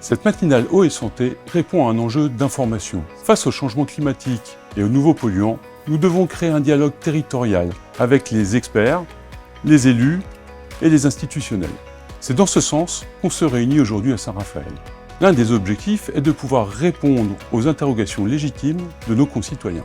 Cette matinale eau et santé répond à un enjeu d'information. Face au changement climatique et aux nouveaux polluants, nous devons créer un dialogue territorial avec les experts, les élus et les institutionnels. C'est dans ce sens qu'on se réunit aujourd'hui à Saint-Raphaël. L'un des objectifs est de pouvoir répondre aux interrogations légitimes de nos concitoyens.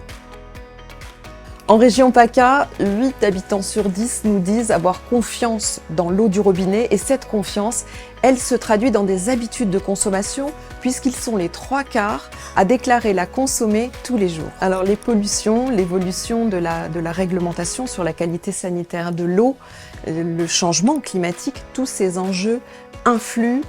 En région PACA, 8 habitants sur 10 nous disent avoir confiance dans l'eau du robinet et cette confiance, elle se traduit dans des habitudes de consommation puisqu'ils sont les 3/4 à déclarer la consommer tous les jours. Alors les pollutions, l'évolution de la réglementation sur la qualité sanitaire de l'eau, le changement climatique, tous ces enjeux influent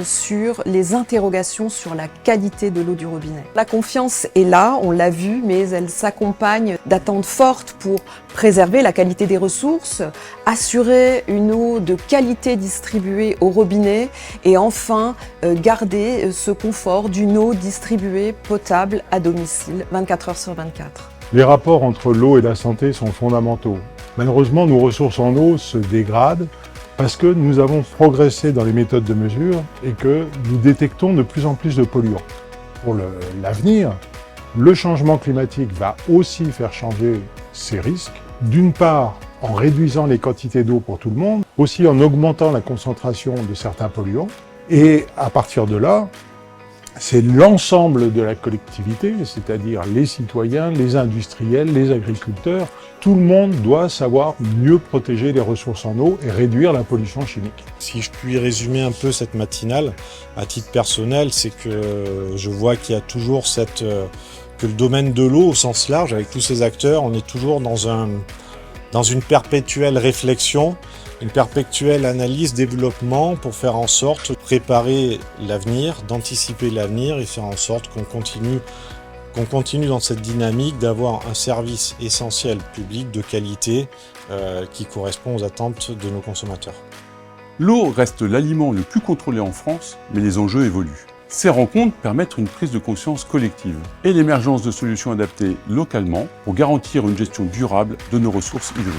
sur les interrogations sur la qualité de l'eau du robinet. La confiance est là, on l'a vu, mais elle s'accompagne d'attentes fortes pour préserver la qualité des ressources, assurer une eau de qualité distribuée au robinet et enfin garder ce confort d'une eau distribuée potable à domicile 24 heures sur 24. Les rapports entre l'eau et la santé sont fondamentaux. Malheureusement, nos ressources en eau se dégradent parce que nous avons progressé dans les méthodes de mesure et que nous détectons de plus en plus de polluants. Pour l'avenir, le changement climatique va aussi faire changer ces risques. D'une part, en réduisant les quantités d'eau pour tout le monde, aussi en augmentant la concentration de certains polluants. Et à partir de là, c'est l'ensemble de la collectivité, c'est-à-dire les citoyens, les industriels, les agriculteurs. Tout le monde doit savoir mieux protéger les ressources en eau et réduire la pollution chimique. Si je puis résumer un peu cette matinale, à titre personnel, c'est que je vois qu'il y a toujours que le domaine de l'eau au sens large, avec tous ces acteurs, on est toujours dans une perpétuelle réflexion, une perpétuelle analyse, développement pour faire en sorte de préparer l'avenir, d'anticiper l'avenir et faire en sorte qu'on continue dans cette dynamique d'avoir un service essentiel public de qualité qui correspond aux attentes de nos consommateurs. L'eau reste l'aliment le plus contrôlé en France, mais les enjeux évoluent. Ces rencontres permettent une prise de conscience collective et l'émergence de solutions adaptées localement pour garantir une gestion durable de nos ressources hydriques.